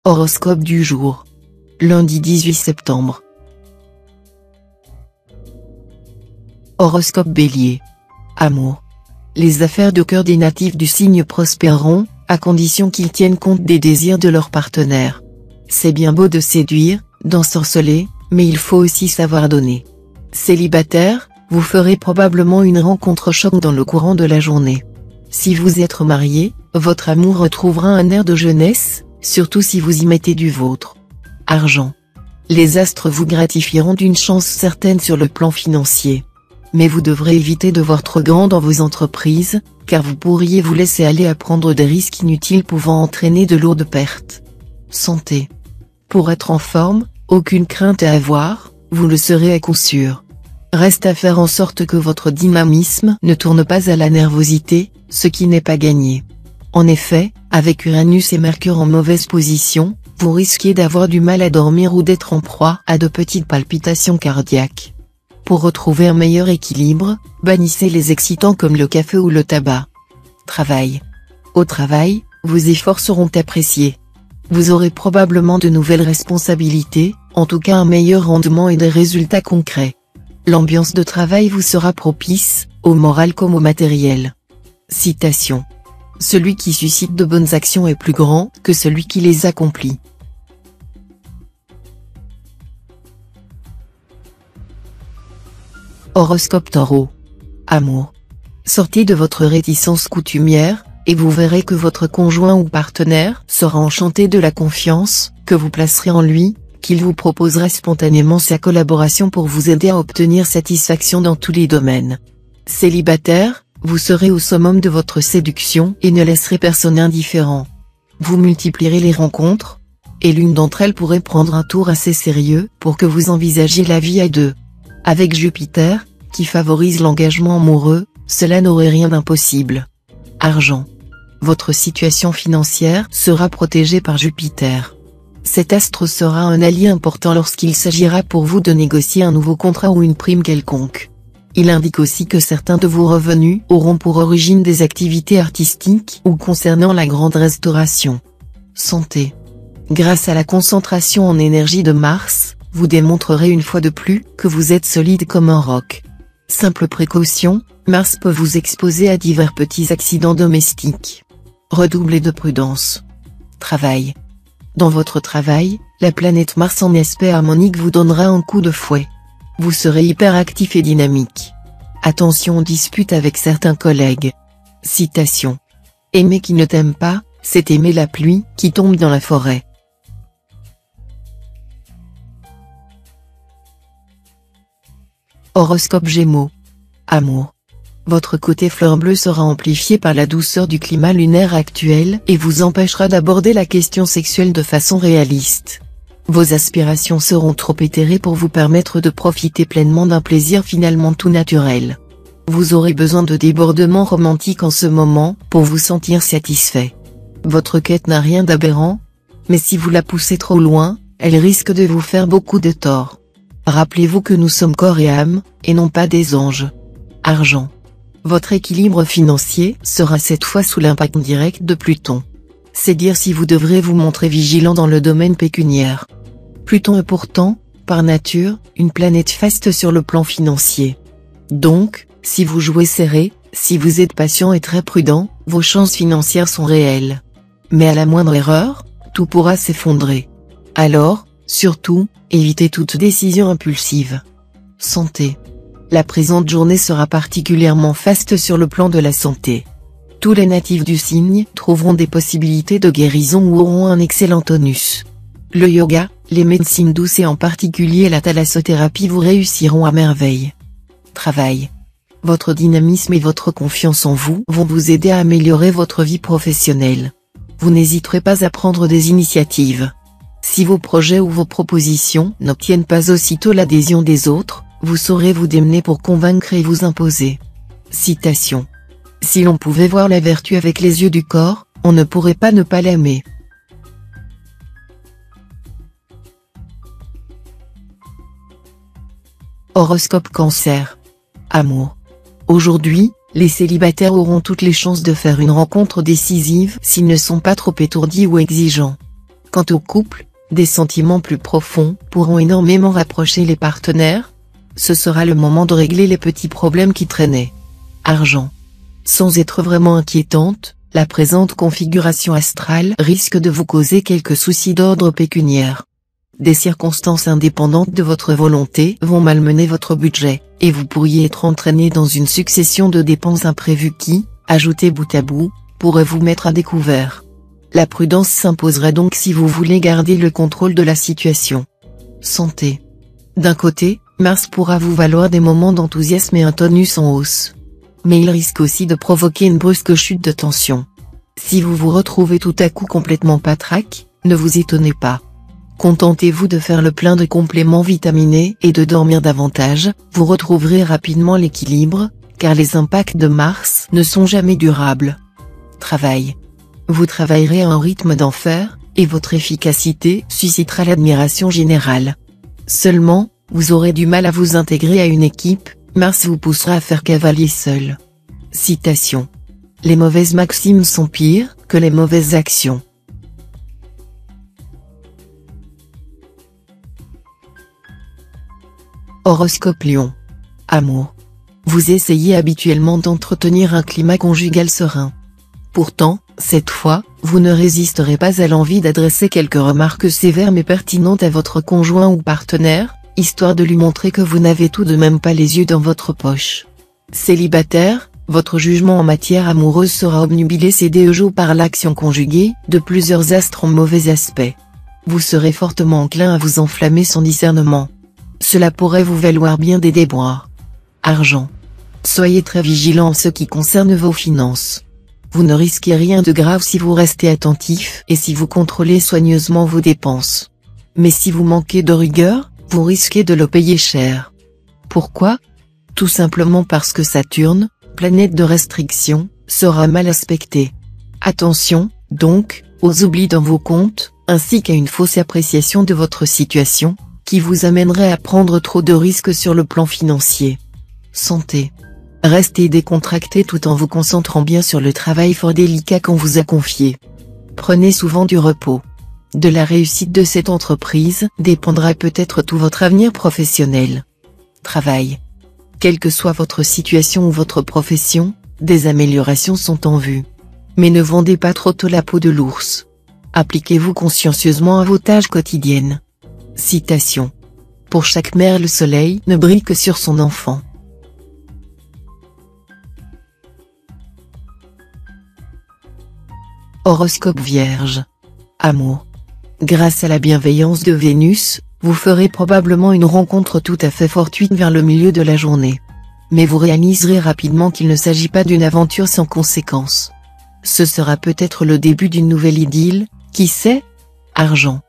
Horoscope du jour. Lundi 18 septembre. Horoscope Bélier. Amour. Les affaires de cœur des natifs du signe prospéreront, à condition qu'ils tiennent compte des désirs de leur partenaire. C'est bien beau de séduire, d'ensorceler, mais il faut aussi savoir donner. Célibataire, vous ferez probablement une rencontre choc dans le courant de la journée. Si vous êtes marié, votre amour retrouvera un air de jeunesse, surtout si vous y mettez du vôtre. Argent. Les astres vous gratifieront d'une chance certaine sur le plan financier. Mais vous devrez éviter de voir trop grand dans vos entreprises, car vous pourriez vous laisser aller à prendre des risques inutiles pouvant entraîner de lourdes pertes. Santé. Pour être en forme, aucune crainte à avoir, vous le serez à coup sûr. Reste à faire en sorte que votre dynamisme ne tourne pas à la nervosité, ce qui n'est pas gagné. En effet, avec Uranus et Mercure en mauvaise position, vous risquez d'avoir du mal à dormir ou d'être en proie à de petites palpitations cardiaques. Pour retrouver un meilleur équilibre, bannissez les excitants comme le café ou le tabac. Travail. Au travail, vos efforts seront appréciés. Vous aurez probablement de nouvelles responsabilités, en tout cas un meilleur rendement et des résultats concrets. L'ambiance de travail vous sera propice, au moral comme au matériel. Citation. Celui qui suscite de bonnes actions est plus grand que celui qui les accomplit. Horoscope Taureau. Amour. Sortez de votre réticence coutumière, et vous verrez que votre conjoint ou partenaire sera enchanté de la confiance que vous placerez en lui, qu'il vous proposera spontanément sa collaboration pour vous aider à obtenir satisfaction dans tous les domaines. Célibataire, vous serez au summum de votre séduction et ne laisserez personne indifférent. Vous multiplierez les rencontres, et l'une d'entre elles pourrait prendre un tour assez sérieux pour que vous envisagiez la vie à deux. Avec Jupiter, qui favorise l'engagement amoureux, cela n'aurait rien d'impossible. Argent. Votre situation financière sera protégée par Jupiter. Cet astre sera un allié important lorsqu'il s'agira pour vous de négocier un nouveau contrat ou une prime quelconque. Il indique aussi que certains de vos revenus auront pour origine des activités artistiques ou concernant la grande restauration. Santé. Grâce à la concentration en énergie de Mars, vous démontrerez une fois de plus que vous êtes solide comme un roc. Simple précaution, Mars peut vous exposer à divers petits accidents domestiques. Redoublez de prudence. Travail. Dans votre travail, la planète Mars en aspect harmonique vous donnera un coup de fouet. Vous serez hyperactif et dynamique. Attention aux disputes avec certains collègues. Citation. Aimer qui ne t'aime pas, c'est aimer la pluie qui tombe dans la forêt. Horoscope Gémeaux. Amour. Votre côté fleur bleue sera amplifié par la douceur du climat lunaire actuel et vous empêchera d'aborder la question sexuelle de façon réaliste. Vos aspirations seront trop éthérées pour vous permettre de profiter pleinement d'un plaisir finalement tout naturel. Vous aurez besoin de débordements romantiques en ce moment pour vous sentir satisfait. Votre quête n'a rien d'aberrant, mais si vous la poussez trop loin, elle risque de vous faire beaucoup de tort. Rappelez-vous que nous sommes corps et âme, et non pas des anges. Argent. Votre équilibre financier sera cette fois sous l'impact direct de Pluton. C'est dire si vous devrez vous montrer vigilant dans le domaine pécuniaire. Pluton est pourtant, par nature, une planète faste sur le plan financier. Donc, si vous jouez serré, si vous êtes patient et très prudent, vos chances financières sont réelles. Mais à la moindre erreur, tout pourra s'effondrer. Alors, surtout, évitez toute décision impulsive. Santé. La présente journée sera particulièrement faste sur le plan de la santé. Tous les natifs du signe trouveront des possibilités de guérison ou auront un excellent tonus. Le yoga, les médecines douces et en particulier la thalassothérapie vous réussiront à merveille. Travail. Votre dynamisme et votre confiance en vous vont vous aider à améliorer votre vie professionnelle. Vous n'hésiterez pas à prendre des initiatives. Si vos projets ou vos propositions n'obtiennent pas aussitôt l'adhésion des autres, vous saurez vous démener pour convaincre et vous imposer. Citation. Si l'on pouvait voir la vertu avec les yeux du corps, on ne pourrait pas ne pas l'aimer. Horoscope Cancer. Amour. Aujourd'hui, les célibataires auront toutes les chances de faire une rencontre décisive s'ils ne sont pas trop étourdis ou exigeants. Quant au couple, des sentiments plus profonds pourront énormément rapprocher les partenaires. Ce sera le moment de régler les petits problèmes qui traînaient. Argent. Sans être vraiment inquiétante, la présente configuration astrale risque de vous causer quelques soucis d'ordre pécuniaire. Des circonstances indépendantes de votre volonté vont malmener votre budget, et vous pourriez être entraîné dans une succession de dépenses imprévues qui, ajoutées bout à bout, pourraient vous mettre à découvert. La prudence s'imposera donc si vous voulez garder le contrôle de la situation. Santé. D'un côté, Mars pourra vous valoir des moments d'enthousiasme et un tonus en hausse. Mais il risque aussi de provoquer une brusque chute de tension. Si vous vous retrouvez tout à coup complètement patraque, ne vous étonnez pas. Contentez-vous de faire le plein de compléments vitaminés et de dormir davantage, vous retrouverez rapidement l'équilibre, car les impacts de Mars ne sont jamais durables. Travail. Vous travaillerez à un rythme d'enfer, et votre efficacité suscitera l'admiration générale. Seulement, vous aurez du mal à vous intégrer à une équipe, Mars vous poussera à faire cavalier seul. Citation. Les mauvaises maximes sont pires que les mauvaises actions. Horoscope Lion. Amour. Vous essayez habituellement d'entretenir un climat conjugal serein. Pourtant, cette fois, vous ne résisterez pas à l'envie d'adresser quelques remarques sévères mais pertinentes à votre conjoint ou partenaire, histoire de lui montrer que vous n'avez tout de même pas les yeux dans votre poche. Célibataire, votre jugement en matière amoureuse sera obnubilé ces 2 jours par l'action conjuguée de plusieurs astres en mauvais aspect. Vous serez fortement enclin à vous enflammer sans discernement. Cela pourrait vous valoir bien des déboires. Argent. Soyez très vigilant en ce qui concerne vos finances. Vous ne risquez rien de grave si vous restez attentif et si vous contrôlez soigneusement vos dépenses. Mais si vous manquez de rigueur, vous risquez de le payer cher. Pourquoi? Tout simplement parce que Saturne, planète de restriction, sera mal aspectée. Attention, donc, aux oublis dans vos comptes, ainsi qu'à une fausse appréciation de votre situation, qui vous amènerait à prendre trop de risques sur le plan financier. Santé. Restez décontracté tout en vous concentrant bien sur le travail fort délicat qu'on vous a confié. Prenez souvent du repos. De la réussite de cette entreprise dépendra peut-être tout votre avenir professionnel. Travail. Quelle que soit votre situation ou votre profession, des améliorations sont en vue. Mais ne vendez pas trop tôt la peau de l'ours. Appliquez-vous consciencieusement à vos tâches quotidiennes. Citation. Pour chaque mère le soleil ne brille que sur son enfant. Horoscope Vierge. Amour. Grâce à la bienveillance de Vénus, vous ferez probablement une rencontre tout à fait fortuite vers le milieu de la journée. Mais vous réaliserez rapidement qu'il ne s'agit pas d'une aventure sans conséquences. Ce sera peut-être le début d'une nouvelle idylle, qui sait? Argent.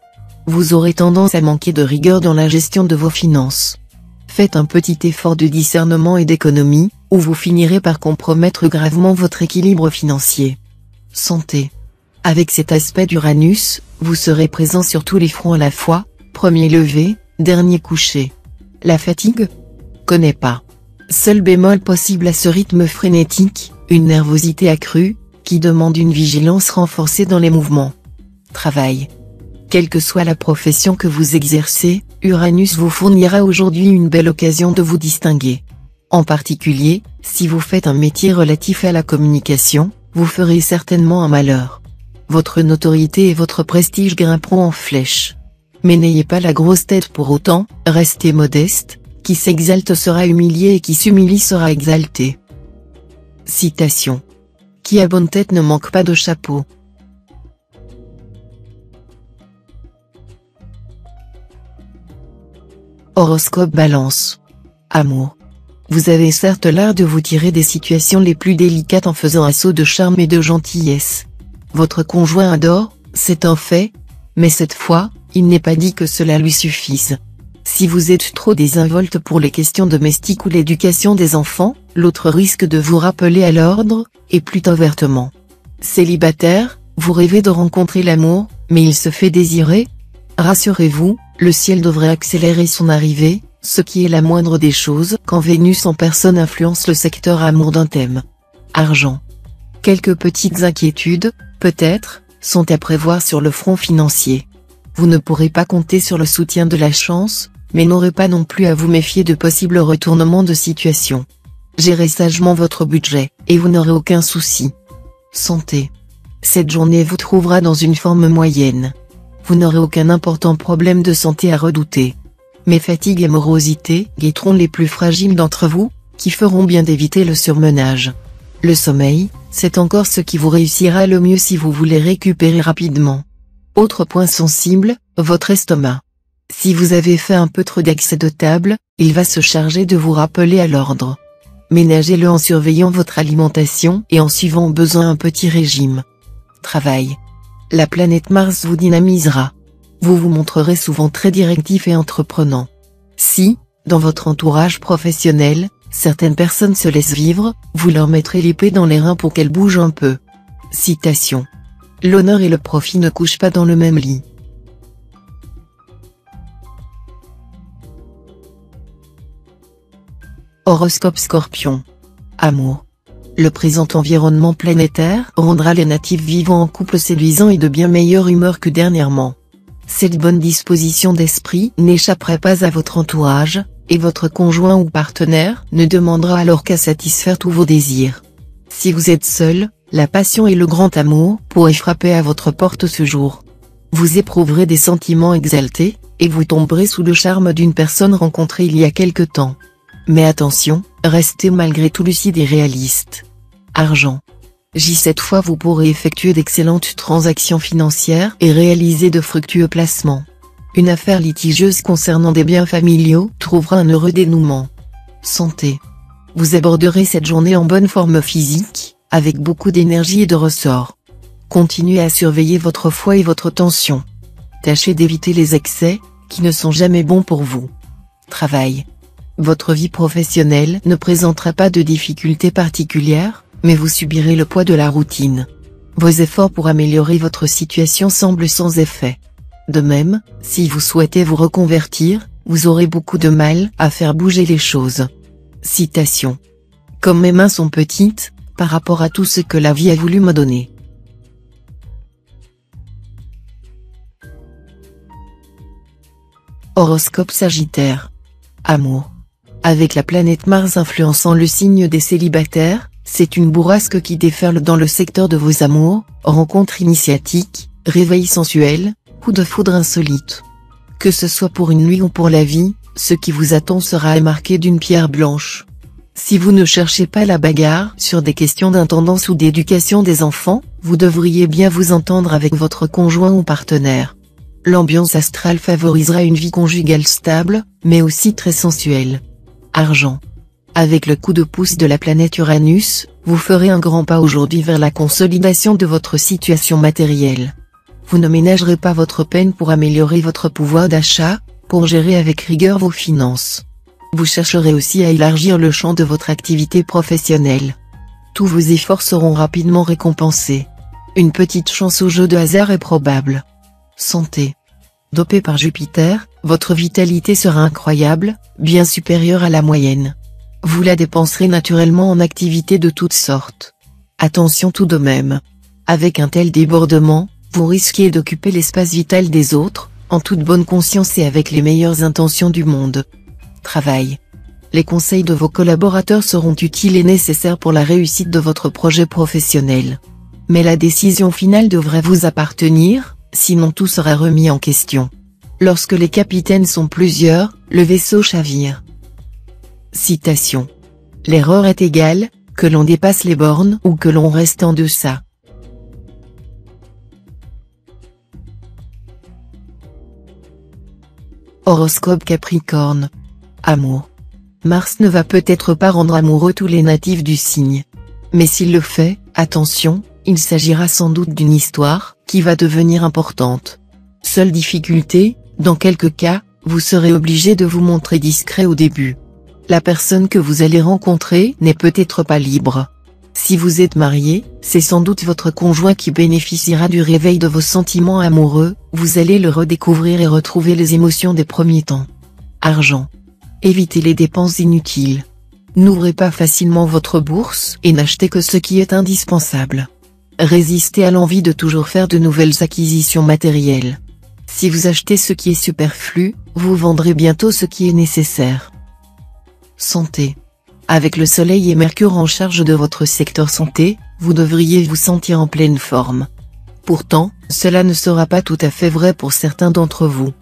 Vous aurez tendance à manquer de rigueur dans la gestion de vos finances. Faites un petit effort de discernement et d'économie, ou vous finirez par compromettre gravement votre équilibre financier. Santé. Avec cet aspect d'Uranus, vous serez présent sur tous les fronts à la fois, premier lever, dernier coucher. La fatigue? Connais pas. Seul bémol possible à ce rythme frénétique, une nervosité accrue, qui demande une vigilance renforcée dans les mouvements. Travail. Quelle que soit la profession que vous exercez, Uranus vous fournira aujourd'hui une belle occasion de vous distinguer. En particulier, si vous faites un métier relatif à la communication, vous ferez certainement un malheur. Votre notoriété et votre prestige grimperont en flèche. Mais n'ayez pas la grosse tête pour autant, restez modeste, qui s'exalte sera humilié et qui s'humilie sera exalté. Citation. Qui a bonne tête ne manque pas de chapeau. Horoscope Balance. Amour. Vous avez certes l'art de vous tirer des situations les plus délicates en faisant un saut de charme et de gentillesse. Votre conjoint adore, c'est un fait, mais cette fois, il n'est pas dit que cela lui suffise. Si vous êtes trop désinvolte pour les questions domestiques ou l'éducation des enfants, l'autre risque de vous rappeler à l'ordre, et plutôt vertement. Célibataire, vous rêvez de rencontrer l'amour, mais il se fait désirer? Rassurez-vous, le ciel devrait accélérer son arrivée, ce qui est la moindre des choses quand Vénus en personne influence le secteur amour d'un thème. Argent. Quelques petites inquiétudes, peut-être, sont à prévoir sur le front financier. Vous ne pourrez pas compter sur le soutien de la chance, mais n'aurez pas non plus à vous méfier de possibles retournements de situation. Gérez sagement votre budget, et vous n'aurez aucun souci. Santé. Cette journée vous trouvera dans une forme moyenne. Vous n'aurez aucun important problème de santé à redouter. Mais fatigue et morosité guetteront les plus fragiles d'entre vous, qui feront bien d'éviter le surmenage. Le sommeil, c'est encore ce qui vous réussira le mieux si vous voulez récupérer rapidement. Autre point sensible, votre estomac. Si vous avez fait un peu trop d'excès de table, il va se charger de vous rappeler à l'ordre. Ménagez-le en surveillant votre alimentation et en suivant au besoin un petit régime. Travail. La planète Mars vous dynamisera. Vous vous montrerez souvent très directif et entreprenant. Si, dans votre entourage professionnel, certaines personnes se laissent vivre, vous leur mettrez l'épée dans les reins pour qu'elles bougent un peu. Citation. L'honneur et le profit ne couchent pas dans le même lit. Horoscope Scorpion. Amour. Le présent environnement planétaire rendra les natifs vivants en couple séduisants et de bien meilleure humeur que dernièrement. Cette bonne disposition d'esprit n'échapperait pas à votre entourage, et votre conjoint ou partenaire ne demandera alors qu'à satisfaire tous vos désirs. Si vous êtes seul, la passion et le grand amour pourraient frapper à votre porte ce jour. Vous éprouverez des sentiments exaltés, et vous tomberez sous le charme d'une personne rencontrée il y a quelque temps. Mais attention, restez malgré tout lucide et réaliste. Argent. Cette fois vous pourrez effectuer d'excellentes transactions financières et réaliser de fructueux placements. Une affaire litigieuse concernant des biens familiaux trouvera un heureux dénouement. Santé. Vous aborderez cette journée en bonne forme physique, avec beaucoup d'énergie et de ressort. Continuez à surveiller votre foie et votre tension. Tâchez d'éviter les excès, qui ne sont jamais bons pour vous. Travail. Votre vie professionnelle ne présentera pas de difficultés particulières, mais vous subirez le poids de la routine. Vos efforts pour améliorer votre situation semblent sans effet. De même, si vous souhaitez vous reconvertir, vous aurez beaucoup de mal à faire bouger les choses. Citation. Comme mes mains sont petites, par rapport à tout ce que la vie a voulu me donner. Horoscope Sagittaire. Amour. Avec la planète Mars influençant le signe des célibataires, c'est une bourrasque qui déferle dans le secteur de vos amours, rencontres initiatiques, réveils sensuels, coups de foudre insolites. Que ce soit pour une nuit ou pour la vie, ce qui vous attend sera marqué d'une pierre blanche. Si vous ne cherchez pas la bagarre sur des questions d'intendance ou d'éducation des enfants, vous devriez bien vous entendre avec votre conjoint ou partenaire. L'ambiance astrale favorisera une vie conjugale stable, mais aussi très sensuelle. Argent. Avec le coup de pouce de la planète Uranus, vous ferez un grand pas aujourd'hui vers la consolidation de votre situation matérielle. Vous ne ménagerez pas votre peine pour améliorer votre pouvoir d'achat, pour gérer avec rigueur vos finances. Vous chercherez aussi à élargir le champ de votre activité professionnelle. Tous vos efforts seront rapidement récompensés. Une petite chance au jeu de hasard est probable. Santé. Dopé par Jupiter, votre vitalité sera incroyable, bien supérieure à la moyenne. Vous la dépenserez naturellement en activités de toutes sortes. Attention tout de même. Avec un tel débordement, vous risquez d'occuper l'espace vital des autres, en toute bonne conscience et avec les meilleures intentions du monde. Travail. Les conseils de vos collaborateurs seront utiles et nécessaires pour la réussite de votre projet professionnel. Mais la décision finale devrait vous appartenir, sinon tout sera remis en question. Lorsque les capitaines sont plusieurs, le vaisseau chavire. Citation. L'erreur est égale, que l'on dépasse les bornes ou que l'on reste en deçà. Horoscope Capricorne. Amour. Mars ne va peut-être pas rendre amoureux tous les natifs du signe. Mais s'il le fait, attention, il s'agira sans doute d'une histoire qui va devenir importante. Seule difficulté, dans quelques cas, vous serez obligé de vous montrer discret au début. La personne que vous allez rencontrer n'est peut-être pas libre. Si vous êtes marié, c'est sans doute votre conjoint qui bénéficiera du réveil de vos sentiments amoureux, vous allez le redécouvrir et retrouver les émotions des premiers temps. Argent. Évitez les dépenses inutiles. N'ouvrez pas facilement votre bourse et n'achetez que ce qui est indispensable. Résistez à l'envie de toujours faire de nouvelles acquisitions matérielles. Si vous achetez ce qui est superflu, vous vendrez bientôt ce qui est nécessaire. Santé. Avec le Soleil et Mercure en charge de votre secteur santé, vous devriez vous sentir en pleine forme. Pourtant, cela ne sera pas tout à fait vrai pour certains d'entre vous.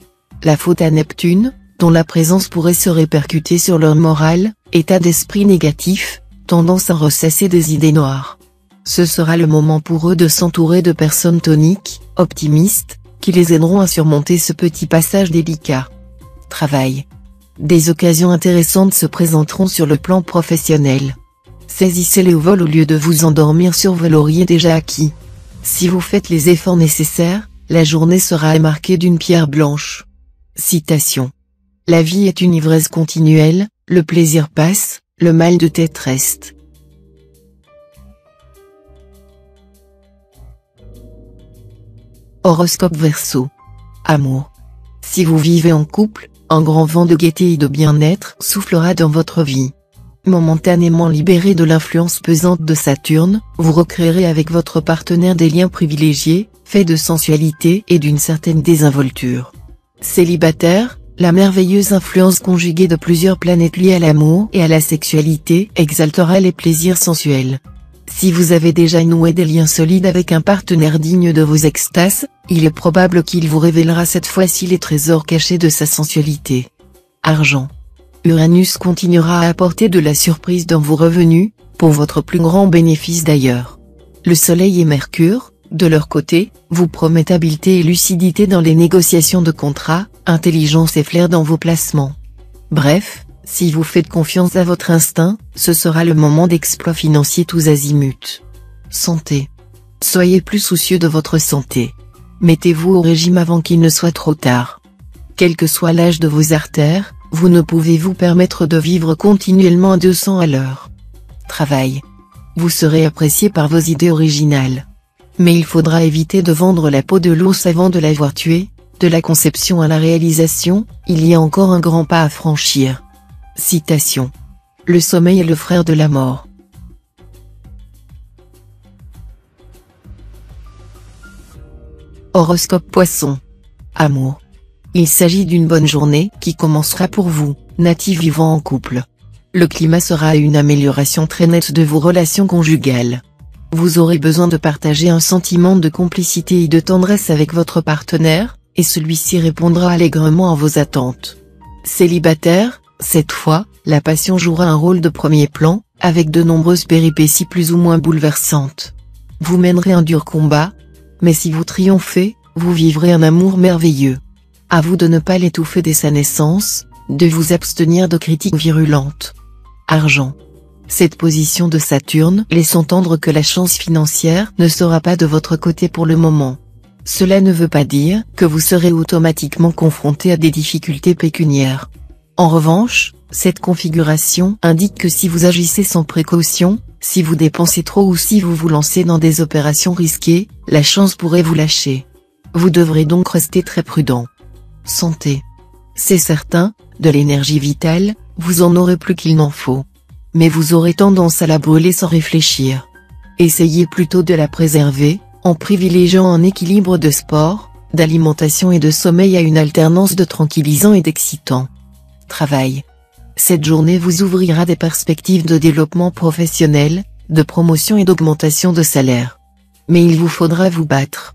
La faute à Neptune, dont la présence pourrait se répercuter sur leur morale, état d'esprit négatif, tendance à ressasser des idées noires. Ce sera le moment pour eux de s'entourer de personnes toniques, optimistes, qui les aideront à surmonter ce petit passage délicat. Travail. Des occasions intéressantes se présenteront sur le plan professionnel. Saisissez-les au vol au lieu de vous endormir sur vos lauriers déjà acquis. Si vous faites les efforts nécessaires, la journée sera marquée d'une pierre blanche. Citation. La vie est une ivresse continuelle, le plaisir passe, le mal de tête reste. Horoscope Verseau. Amour. Si vous vivez en couple, un grand vent de gaieté et de bien-être soufflera dans votre vie. Momentanément libéré de l'influence pesante de Saturne, vous recréerez avec votre partenaire des liens privilégiés, faits de sensualité et d'une certaine désinvolture. Célibataire, la merveilleuse influence conjuguée de plusieurs planètes liées à l'amour et à la sexualité exaltera les plaisirs sensuels. Si vous avez déjà noué des liens solides avec un partenaire digne de vos extases, il est probable qu'il vous révélera cette fois-ci les trésors cachés de sa sensualité. Argent. Uranus continuera à apporter de la surprise dans vos revenus, pour votre plus grand bénéfice d'ailleurs. Le Soleil et Mercure, de leur côté, vous promettent habileté et lucidité dans les négociations de contrats, intelligence et flair dans vos placements. Bref, si vous faites confiance à votre instinct, ce sera le moment d'exploits financiers tous azimuts. Santé. Soyez plus soucieux de votre santé. Mettez-vous au régime avant qu'il ne soit trop tard. Quel que soit l'âge de vos artères, vous ne pouvez vous permettre de vivre continuellement à 200 à l'heure. Travail. Vous serez apprécié par vos idées originales. Mais il faudra éviter de vendre la peau de l'ours avant de l'avoir tué. De la conception à la réalisation, il y a encore un grand pas à franchir. Citation. Le sommeil est le frère de la mort. Horoscope Poisson. Amour. Il s'agit d'une bonne journée qui commencera pour vous, natifs vivant en couple. Le climat sera une amélioration très nette de vos relations conjugales. Vous aurez besoin de partager un sentiment de complicité et de tendresse avec votre partenaire, et celui-ci répondra allègrement à vos attentes. Célibataire, cette fois, la passion jouera un rôle de premier plan, avec de nombreuses péripéties plus ou moins bouleversantes. Vous mènerez un dur combat, mais si vous triomphez, vous vivrez un amour merveilleux. À vous de ne pas l'étouffer dès sa naissance, de vous abstenir de critiques virulentes. Argent. Cette position de Saturne laisse entendre que la chance financière ne sera pas de votre côté pour le moment. Cela ne veut pas dire que vous serez automatiquement confronté à des difficultés pécuniaires. En revanche, cette configuration indique que si vous agissez sans précaution, si vous dépensez trop ou si vous vous lancez dans des opérations risquées, la chance pourrait vous lâcher. Vous devrez donc rester très prudent. Santé. C'est certain, de l'énergie vitale, vous en aurez plus qu'il n'en faut. Mais vous aurez tendance à la brûler sans réfléchir. Essayez plutôt de la préserver, en privilégiant un équilibre de sport, d'alimentation et de sommeil à une alternance de tranquillisant et d'excitant. Travail. Cette journée vous ouvrira des perspectives de développement professionnel, de promotion et d'augmentation de salaire. Mais il vous faudra vous battre.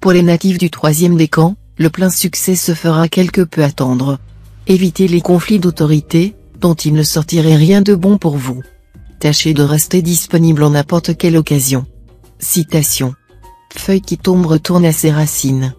Pour les natifs du troisième décan, le plein succès se fera quelque peu attendre. Évitez les conflits d'autorité, dont il ne sortirait rien de bon pour vous. Tâchez de rester disponible en n'importe quelle occasion. Citation. Feuille qui tombe retourne à ses racines.